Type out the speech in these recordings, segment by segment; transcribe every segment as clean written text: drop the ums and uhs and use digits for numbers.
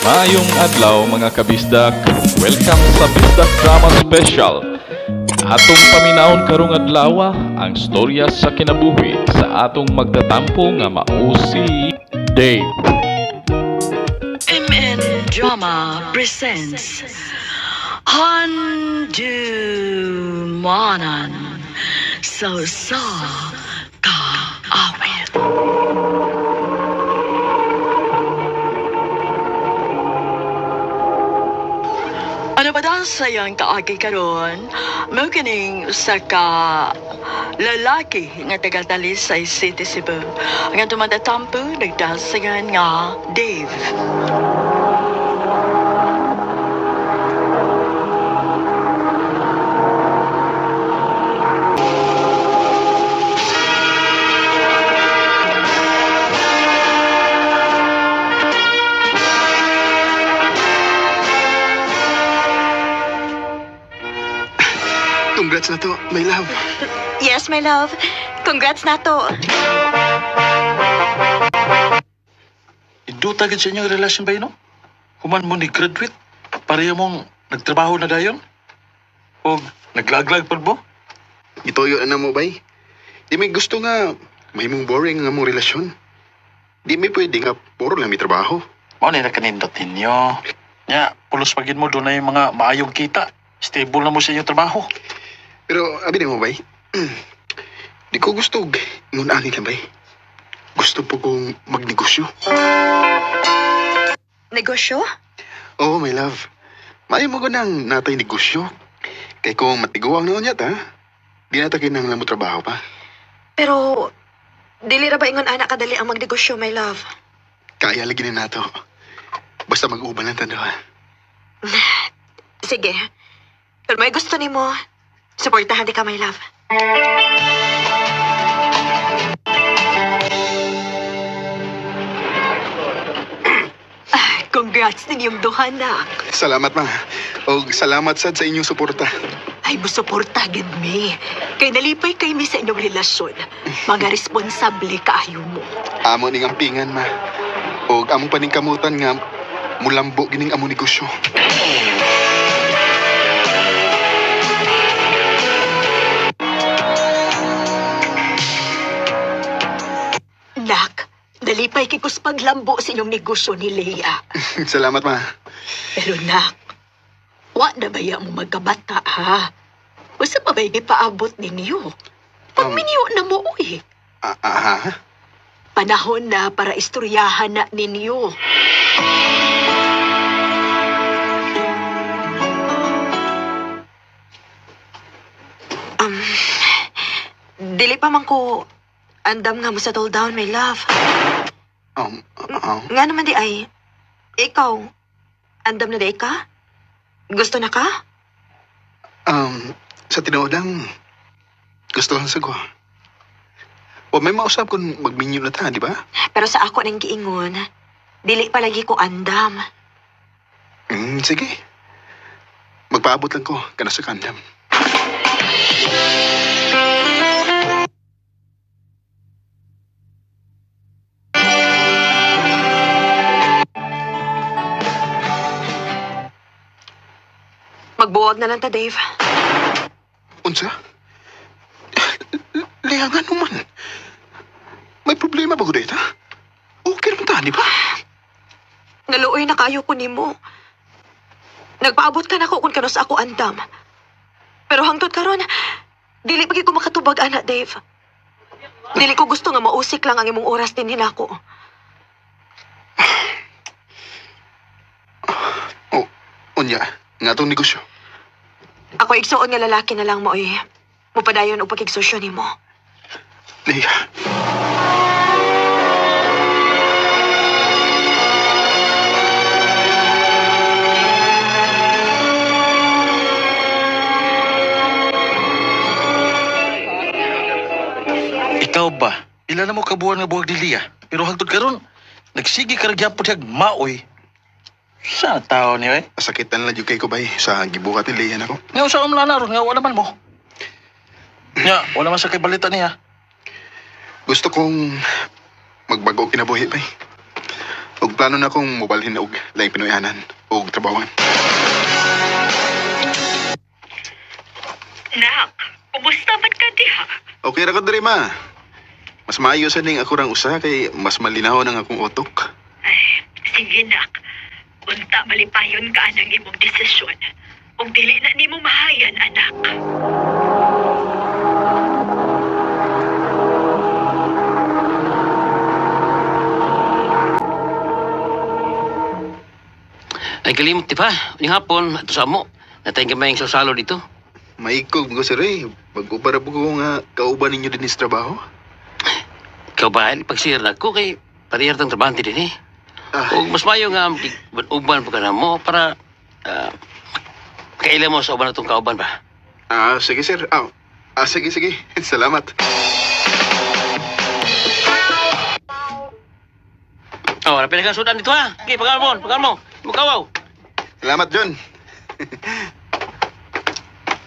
Maayong adlaw mga kabisdak. Welcome sa Bisdak Drama Special. Atong paminahon karong adlaw ang storya sa kinabuhi sa atong magtatampo nga mao si Dave. MN Drama presents Handumanan sa kaawit. Ano ba daw sayang kaagi karon? Mao kining usa ka lalaki nga taga Talisay City, Cebu. Nga tumadatampo nagdasagan nga Dave. Congrats na to, my love. Yes, my love. Congrats na to. Iduta gid sa inyong relasyon ba no? Human mo ni graduate, pareho mong nagtrabaho na dayon? O naglaglag pa mo? Ituyo na mo, bay. Di may gusto nga, may mong boring nga mong relasyon. Di may pwede nga, puro lang may trabaho. Mao ni nakanindot ninyo. Nya, pulos pagin mo doon na yung mga maayong kita. Stable na mo sa inyong trabaho. Pero, abi na mo, bay. Di ko gusto, ngunangin lang, bay. Gusto po kong magnegosyo. Negosyo? Oo, my love. Maayo mo ko nang natay negosyo. Kaya kung matiguang na yata, di natakin nang mo trabaho pa. Pero, dili ra ba ingon anak kadali ang magnegosyo, my love? Kaya lagi na nato. Basta mag-uban lang tanda. Sige. Pero may gusto ni mo, supportahan di ka, my love. Congrats ninyong duha, nak. Salamat, ma. O salamat sad sa inyong suporta. Ay, musuporta gid mi. Kay nalipay kay mi sa inyong relasyon. Mga responsable kaayo mo. Amo ning ampingan, ma. O among paningkamutan nga mulambo gining amo negosyo. Nak, nalipay kay kus paglambo sa inyong negosyo ni Leia. Salamat, ma. Pero nak, wa na baya mo magkabata, ha? Basta pa ba'y paabot ninyo? Pagminyo na mo, uy. Ha? Panahon na para istoryahan na ninyo. Dili pa man ko andam nga mo sa down, my love. Nga naman di ay, ikaw, andam na di ka? Gusto na ka? Sa tinuodang, gusto lang sa ko. O may mausap kung magminyo na ta, di ba? Pero sa ako nang giingon, dili palagi ko andam. Sige. Magpaabot lang ko, kana sa kandam. Magbuwag na lang ta, Dave. Unsa? Liangan naman. May problema ba ko dito? Okay naman ta, di ba? Naluoy na kayo ko nimo. Nagpaabot ka na ko kung kanos ako andam. Pero hangtod karon, dili pagi ko makatubag, anak, Dave. Dili ko gusto nga mausik lang ang imong oras din nila ko. Unya, nga itong negosyo. Ako igsuon nga lalaki na lang mo, eh. Mupadayon o pakigsosyo ni mo. Leia. Ikaw ba? Ilan na mo kabuhan nga buwag ni Lia? Pero hangtod karon, nagsigi ka ragyapon siyag maoy. Saan tao niyo eh? Sakitan lang yung kay ko bay sa gibuhat ni Leia na ko. Nga sa umlana ron, nga wala man mo. Nga, wala man sa kay balita niya. Gusto kong magbago kinabuhi bay. Og plano na akong mobalhin og laing Pinoyanan og trabawan. Nak, kumusta man ka diha? Okay ra ko diri ma. Mas maayo sa ning ako rang usa kay mas malinaw ang akong utok. Ay, sige nak. Unta malipayon ka anang imong desisyon. Kung dili na nimo mahayan, anak. Ay kalimot di pa. Uning hapon, ato sa mo. Natay kamayang sosalo dito. Maikog ko sir eh. Pag-upara po ko nga kauban ninyo din sa trabaho. Ikaw ba, pagsir na ko kay pariyar tang trabante din eh. O mas mayo nga uban po ka na mo para kaila mo sa uban na itong kauban ba? Sige sir. Sige. Salamat. Oh, napila kang sudan dito ha. Okay, pagal mo. Mukawaw. Salamat, John.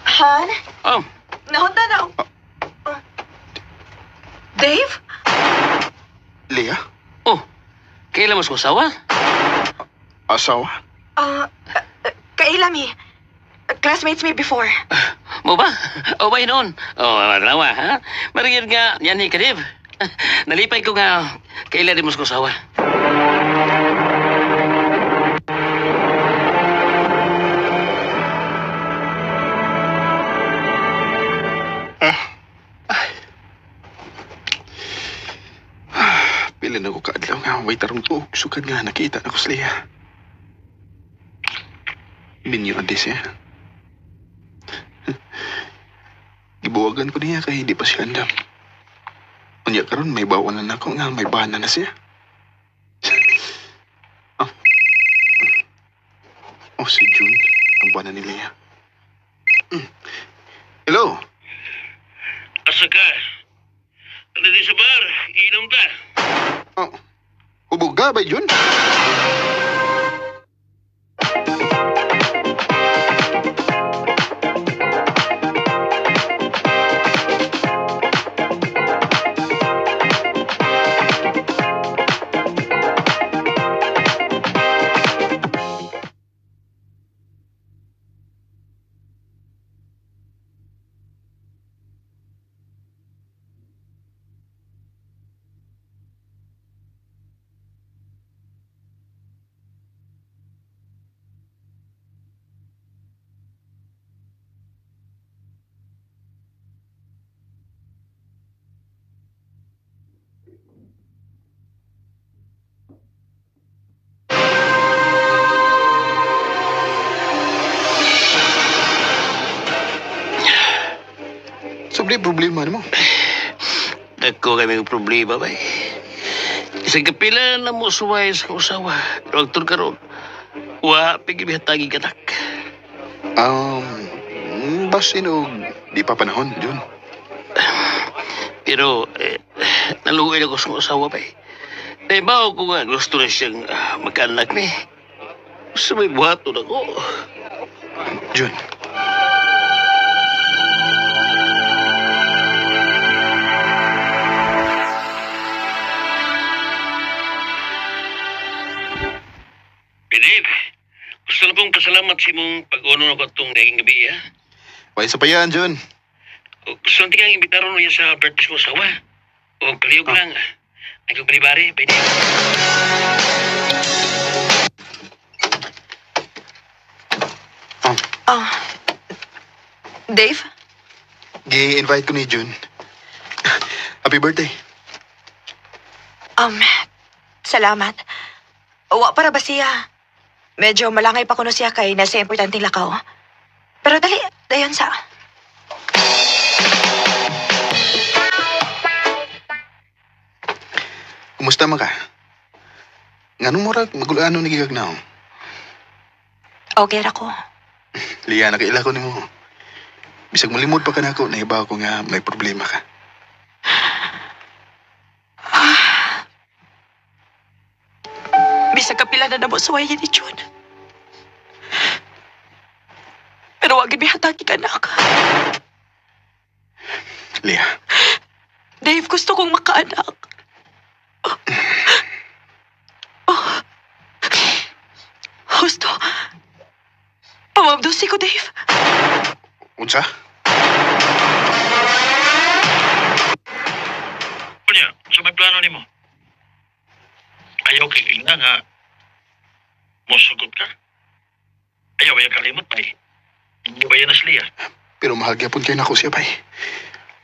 Han? Oh, Nahunta na. Dave? Leah? oh. Kaila mo sa usawa? Asawa? Kailami. Classmates me before. Mo ba? O ba noon? Oh, nawa ha? Marigid nga, yan ni Kadib. Nalipay ko nga, kaila di mo sa usawa. Pila na ko kaadlaw nga. Way tarong to. Sukad nga. Nakita na ko sa Leah. Minyo ang siya. Gibuwagan ko niya kay di pa siya andam. Unya karon may bawalan na ako nga may bana na siya. Si June. Ang bana ni Leah. Hello? Asa ka? Ano din sa bar? Inom ka? Hubog ka ba, June? Sobre problema mo. Dako kami ng problema ba? Isang kapila na mo suway sa usawa. Pero ang karon, wa pigibihantagi kanak. Basin o di pa panahon, June. Pero, naluoy ako sa usawa ba? Bawa ko nga gusto na siyang magkaanak ni. Gusto may buhaton ako. June. Pinip, gusto na pong pasalamat sa imong pag-uno ako itong naging gabi, ha? Way sa payan, June. Gusto natin kang imbitaron niya sa birthday mo asawa. O paliyog lang. Ay kong palibari, pwede. Dave? I-invite ko ni June. Happy birthday. Salamat. Wa para ba siya? Medyo malangay pa kuno siya kay nasa importanteng lakaw. Pero dali, dayon sa. Kumusta man ka? Nganong murag magulano ni gigagnaw? Okay ra ko. Liya, nakaila ko ni mo. Bisag malimod pa ka na ako, naiba ko nga may problema ka. Bisag kapila na namo suway ni June. Pero wag ibihatagi ka, anak. Liya. Dave, gusto kong makaanak. Husto. Pamabdusi ko, Dave. Unsa? Kunya, sa may plano ni mo? Ayaw kay ina nga mosugot ka. Ayaw ay kalimot pa eh. Hindi ba yan asliya? Pero mahal gyapon kay nako siya bay.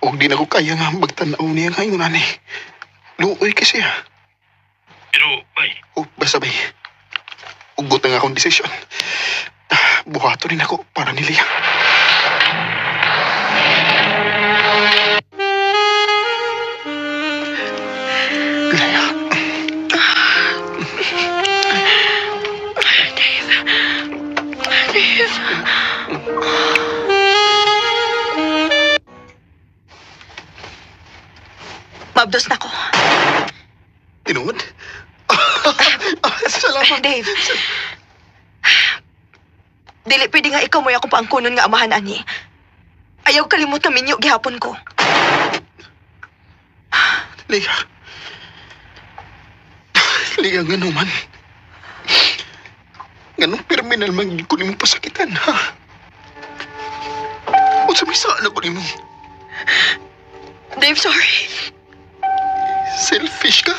Og di na ko kaya nga magtanaw niya ngayon ani. Luoy kasi ha. Pero, bay, O basta bay. Ugot na nga akong desisyon. Buhato rin ako para ni Leah. Leah. Mabdos na ko. Tinuod? Salamat. Dave. Dili pwede nga ikaw mo ako pa ang kunon nga amahan, ani. Ayaw kalimot na minyo gihapon ko. Leah. Leah, nga naman. Ganong terminal man ko ni mong pasakitan, ha? O sa may saan ako ni mo? Dave, sorry. Selfish ka.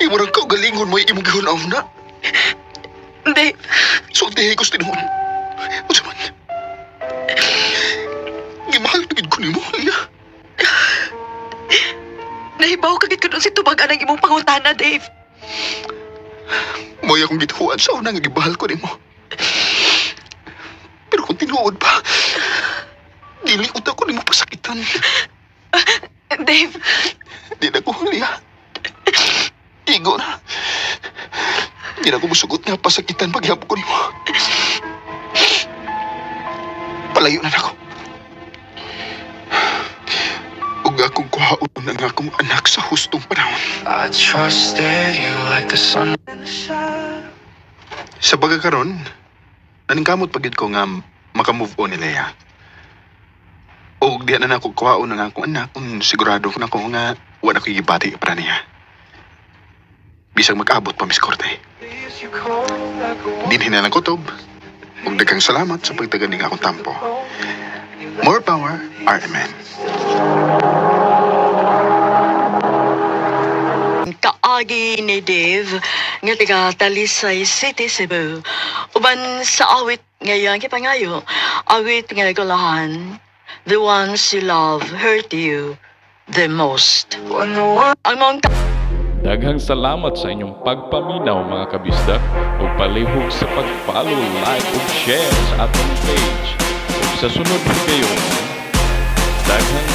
Imurang ka galingon mo imong gihunaw na. Dave, Sultihin ko sa tinuon. O sa man. Gimahal tigid ko ni mo, Leah. nahibaw kagit ko doon si tubagan ang imong pangutana, Dave. Mo'y akong gituhuan sa unang gibahal ko ni mo. Pero kung tinuod pa, dili utak ko ni mo pasakitan. Dave, Di na ko, Leah. Igo na. Di na ko musugot nga pasakitan paghihapon ko ni mo. Palayo na ako. Ug akong kuhaon na nga akong anak sa hustong panahon. I trusted you like the sun. Sa pagkakaroon, naningkamot pagid ko nga makamove on ni Leah. O di na ako kuhaon na nga akong anak kung sigurado ko na ko nga wala ko gibati para niya. Bisang mag-abot pa miskorte. Dinhin na lang kutob. Ug daghang salamat sa pagtaganing akong tampo. More power, RMN. Kaagi ni Dave nga taga Talisay City, Cebu. Uban sa awit ngayon kipangayo, awit nga nagulahan, the ones you love hurt you the most. Ang mga Daghang salamat sa inyong pagpaminaw mga kabisdak ug palihog sa pag-follow, like ug share sa atong page. Ug sa sunod video, daghang